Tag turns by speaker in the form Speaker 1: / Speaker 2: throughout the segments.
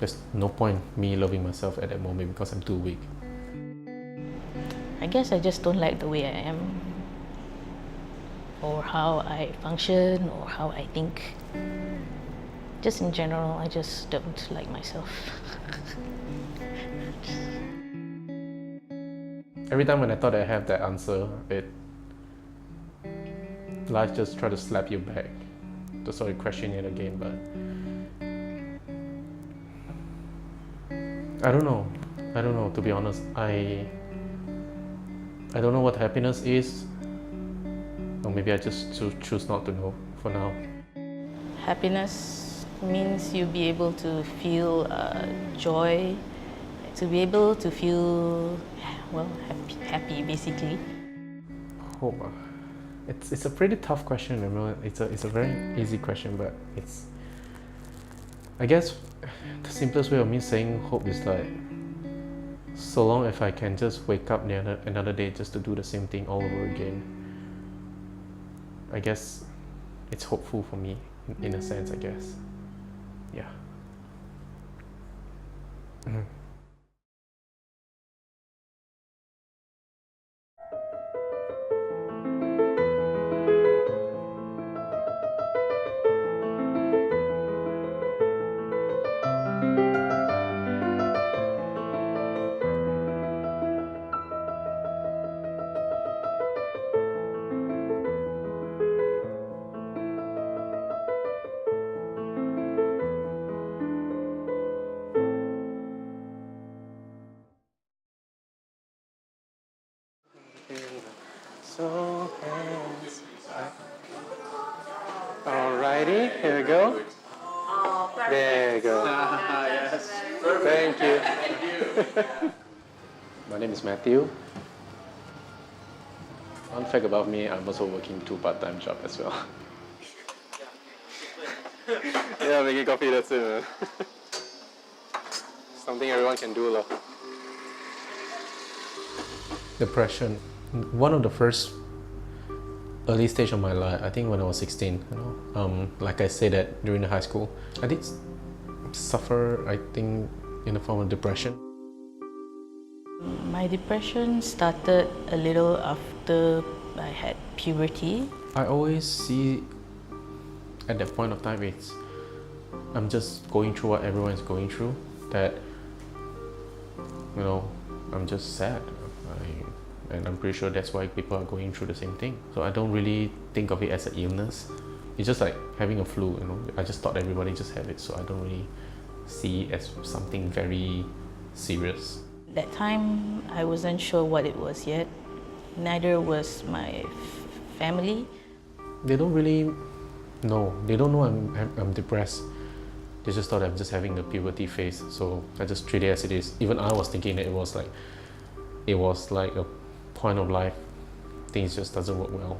Speaker 1: there's no point me loving myself at that moment because I'm too weak.
Speaker 2: I guess I just don't like the way I am, or how I function, or how I think. Just in general, I just don't like myself.
Speaker 1: Every time when I thought I have that answer, life just try to slap you back to sort of question it again. But I don't know. To be honest, I don't know what happiness is, or maybe I just choose not to know for now.
Speaker 2: Happiness means you'll be able to feel joy, to be able to feel, well, happy basically.
Speaker 1: Hope. It's a pretty tough question. Remember, it's a very easy question, but I guess the simplest way of me saying hope is like, so long if I can just wake up another day just to do the same thing all over again, I guess it's hopeful for me in a sense, I guess. Yeah. So hands. Alrighty, here we go. There you go. Yes. Thank you. My name is Matthew. Fun fact about me, I'm also working 2 part-time jobs as well. Yeah, making coffee, that's it, man. Something everyone can do, lah. Depression. One of the first early stage of my life, I think when I was 16, like I said that during the high school, I did suffer, I think, in the form of depression.
Speaker 2: My depression started a little after I had puberty.
Speaker 1: I always see at that point of time I'm just going through what everyone is going through, that I'm just sad, and I'm pretty sure that's why people are going through the same thing. So I don't really think of it as an illness. It's just like having a flu, I just thought everybody just have it, so I don't really see it as something very serious.
Speaker 2: That time, I wasn't sure what it was yet. Neither was my family.
Speaker 1: They don't really know. They don't know I'm depressed. They just thought I'm just having the puberty phase, so I just treat it as it is. Even I was thinking that it was like a point of life. Things just doesn't work well.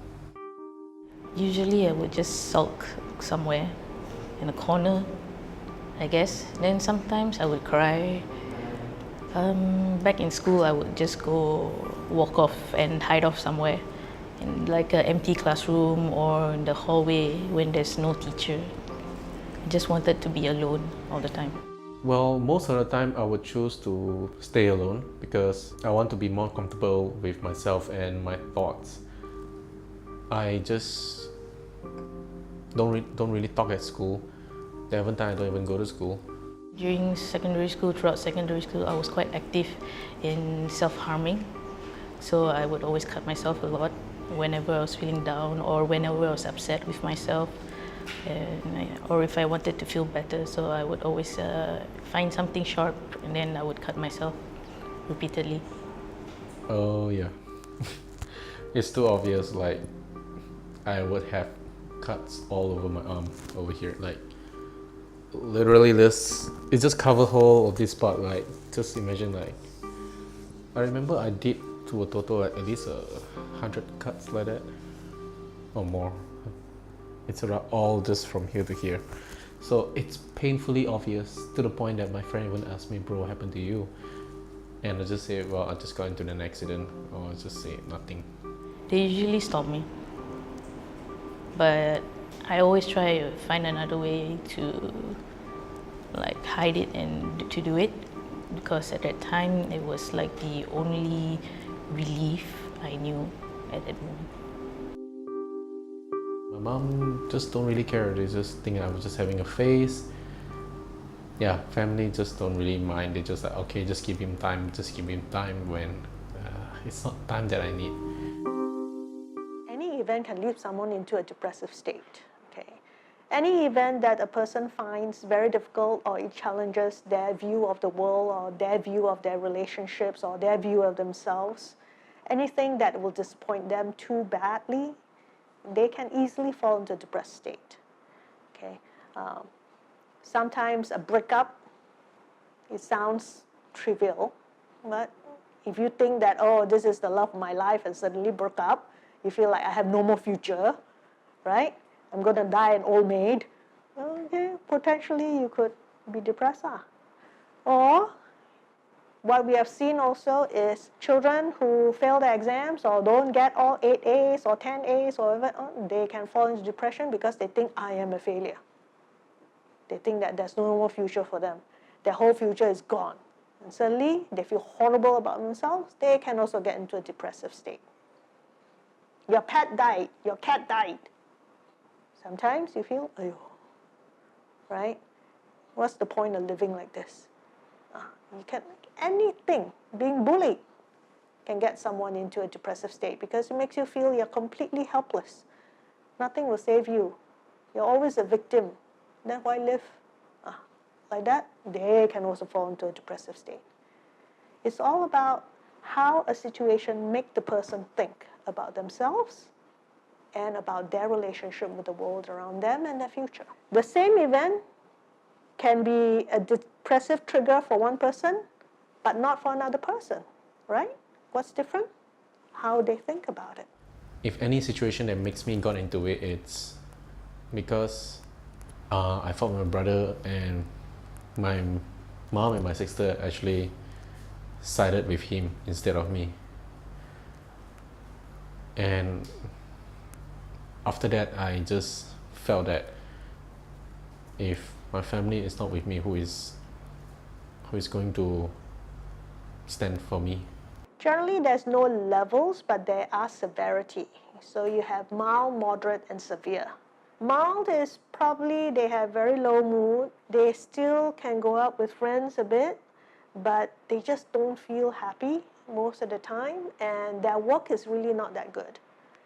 Speaker 2: Usually I would just sulk somewhere in a corner, I guess. Then sometimes I would cry. Back in school, I would just go walk off and hide off somewhere in like an empty classroom or in the hallway when there's no teacher. I just wanted to be alone all the time.
Speaker 1: Well, most of the time I would choose to stay alone because I want to be more comfortable with myself and my thoughts. I just don't really talk at school. There have been times I don't even go to school.
Speaker 2: During secondary school, throughout secondary school, I was quite active in self-harming. So I would always cut myself a lot whenever I was feeling down or whenever I was upset with myself. Or if I wanted to feel better, so I would always find something sharp and then I would cut myself repeatedly.
Speaker 1: Oh yeah, it's too obvious. Like I would have cuts all over my arm over here. Like literally this, it just covered whole of this part. Like just imagine, like I remember I did to a total like at least 100 cuts like that or more. It's around all just from here to here. So it's painfully obvious to the point that my friend even asked me, bro, what happened to you? And I just say, well, I just got into an accident, or I just say nothing.
Speaker 2: They usually stop me. But I always try to find another way to like hide it and to do it, because at that time it was like the only relief I knew at that moment.
Speaker 1: My mom just don't really care. They just think I was just having a phase. Yeah, family just don't really mind. They just like, okay, just give him time. Just give him time when it's not time that I need.
Speaker 3: Any event can lead someone into a depressive state. Okay, any event that a person finds very difficult, or it challenges their view of the world, or their view of their relationships, or their view of themselves, anything that will disappoint them too badly, they can easily fall into a depressed state. Okay, sometimes a breakup, it sounds trivial, but if you think that, oh, this is the love of my life, and suddenly broke up, you feel like I have no more future, right? I'm going to die an old maid. Okay, potentially you could be depressed. Or what we have seen also is children who fail the exams or don't get all 8 A's or 10 A's or whatever, they can fall into depression because they think I am a failure. They think that there's no more future for them. Their whole future is gone. And suddenly they feel horrible about themselves. They can also get into a depressive state. Your pet died, your cat died. Sometimes you feel, ayo, right? What's the point of living like this? You can, anything, being bullied can get someone into a depressive state because it makes you feel you're completely helpless. Nothing will save you. You're always a victim. Then why live? Like that, they can also fall into a depressive state. It's all about how a situation makes the person think about themselves and about their relationship with the world around them and their future. The same event can be a depressive trigger for one person, but not for another person, right? What's different? How they think about it.
Speaker 1: If any situation that makes me got into it, it's because I fought with my brother, and my mom and my sister actually sided with him instead of me. And after that, I just felt that if my family is not with me, who is going to stand for me?
Speaker 3: Generally, there's no levels, but there are severity. So you have mild, moderate, and severe. Mild is probably they have very low mood. They still can go out with friends a bit, but they just don't feel happy most of the time, and their work is really not that good.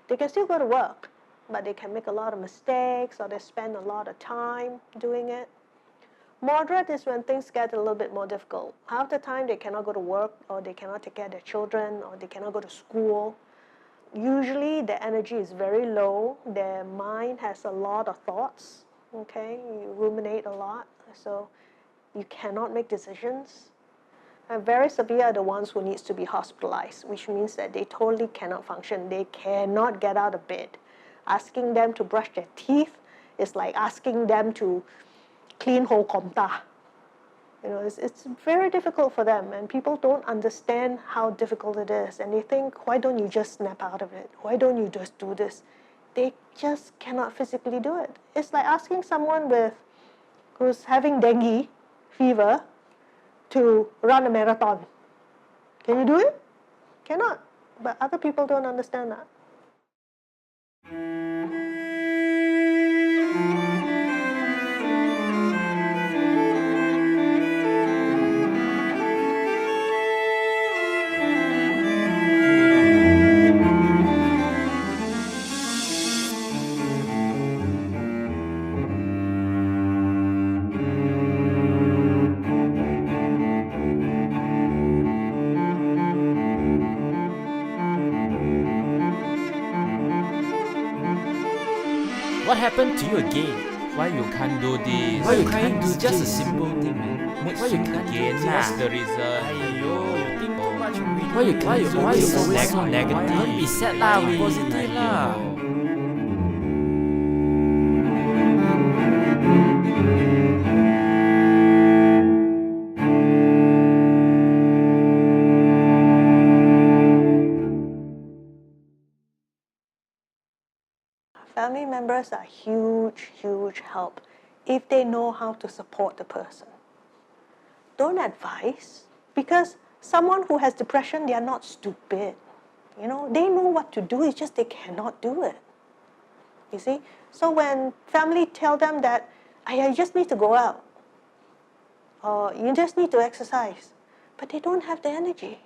Speaker 3: They can still go to work, but they can make a lot of mistakes, or they spend a lot of time doing it. Moderate is when things get a little bit more difficult. Half the time they cannot go to work, or they cannot take care of their children, or they cannot go to school. Usually their energy is very low. Their mind has a lot of thoughts. Okay, you ruminate a lot, so you cannot make decisions. And very severe are the ones who needs to be hospitalized, which means that they totally cannot function. They cannot get out of bed. Asking them to brush their teeth is like asking them to clean whole komta. You know, it's very difficult for them, and people don't understand how difficult it is, and they think, why don't you just snap out of it? Why don't you just do this? They just cannot physically do it. It's like asking someone who's having dengue fever to run a marathon. Can you do it? Cannot. But other people don't understand that.
Speaker 4: What happened to you again?
Speaker 5: Why you can't do this?
Speaker 4: Why you can't do
Speaker 5: Just a
Speaker 4: this?
Speaker 5: simple thing, man. Mood
Speaker 4: Why you
Speaker 5: swing
Speaker 4: can't do
Speaker 5: again?
Speaker 4: this?
Speaker 5: What's the reason?
Speaker 4: Aiyo, you think too much already.
Speaker 5: Why you
Speaker 4: why you
Speaker 5: always
Speaker 4: always
Speaker 5: so negative?
Speaker 4: Don't be sad lah,
Speaker 5: Think
Speaker 4: we
Speaker 5: positive lah.
Speaker 3: Family members are huge, huge help if they know how to support the person. don't advise, because someone who has depression, they are not stupid. You know, they know what to do, it's just they cannot do it. You see? So when family tell them that, I just need to go out, or you just need to exercise, but they don't have the energy.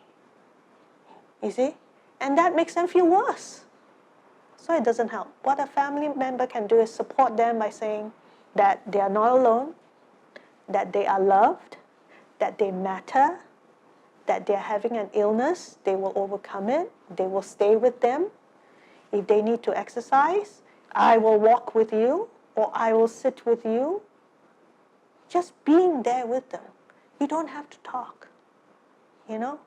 Speaker 3: You see? And that makes them feel worse. So it doesn't help. What a family member can do is support them by saying that they are not alone, that they are loved, that they matter, that they are having an illness, they will overcome it, they will stay with them. If they need to exercise, I will walk with you, or I will sit with you. Just being there with them. You don't have to talk, you know?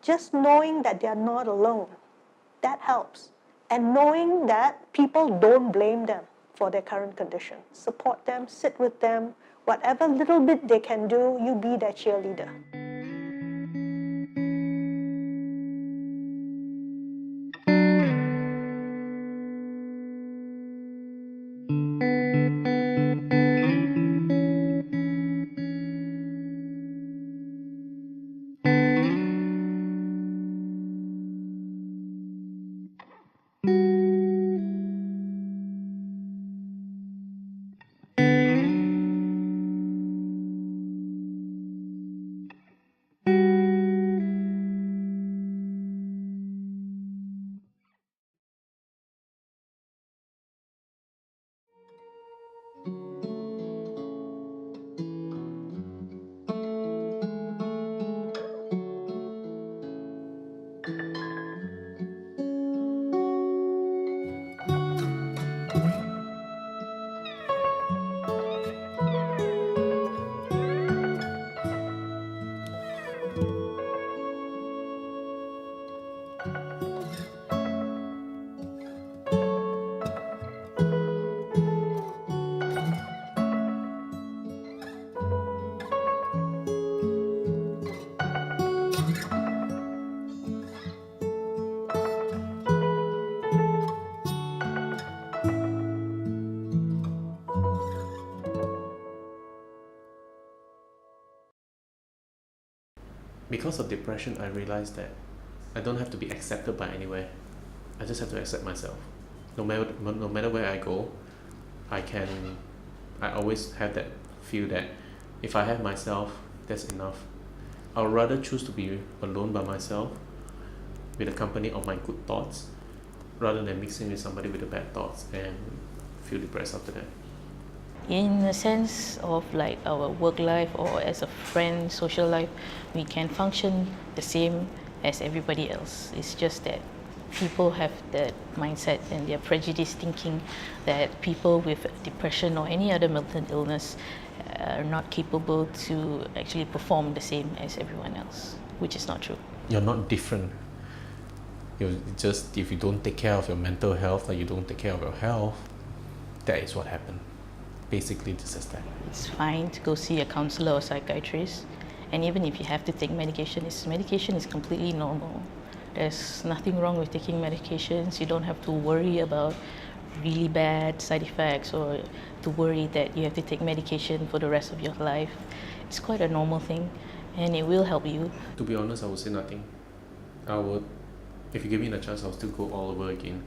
Speaker 3: Just knowing that they are not alone, that helps. And knowing that people don't blame them for their current condition. Support them, sit with them, whatever little bit they can do, you be their cheerleader.
Speaker 1: Because of depression, I realized that I don't have to be accepted by anywhere. I just have to accept myself. No matter where I go, I always have that feel that if I have myself, that's enough. I'd rather choose to be alone by myself with the company of my good thoughts rather than mixing with somebody with the bad thoughts and feel depressed after that.
Speaker 2: In the sense of like our work life or as a friend, social life, we can function the same as everybody else. It's just that people have that mindset and they're prejudiced thinking that people with depression or any other mental illness are not capable to actually perform the same as everyone else, which is not true.
Speaker 1: You're not different. You're just, if you don't take care of your mental health, like you don't take care of your health, that is what happened. Basically, this is that.
Speaker 2: It's fine to go see a counselor or psychiatrist, and even if you have to take medication is completely normal. There's nothing wrong with taking medications. You don't have to worry about really bad side effects or to worry that you have to take medication for the rest of your life. It's quite a normal thing, and it will help you.
Speaker 1: To be honest, I would say nothing. If you give me the chance, I'll still go all over again.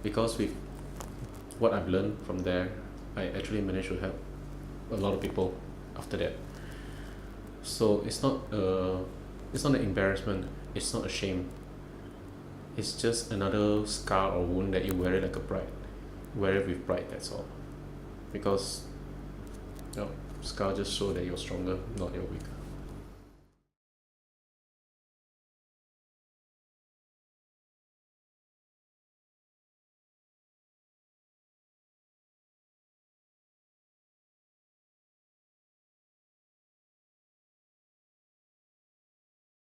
Speaker 1: Because with what I've learned from there, I actually managed to help a lot of people after that. So it's not an embarrassment. It's not a shame. It's just another scar or wound that you wear it like a pride. Wear it with pride, that's all. Because scar just show that you're stronger, not you're weaker.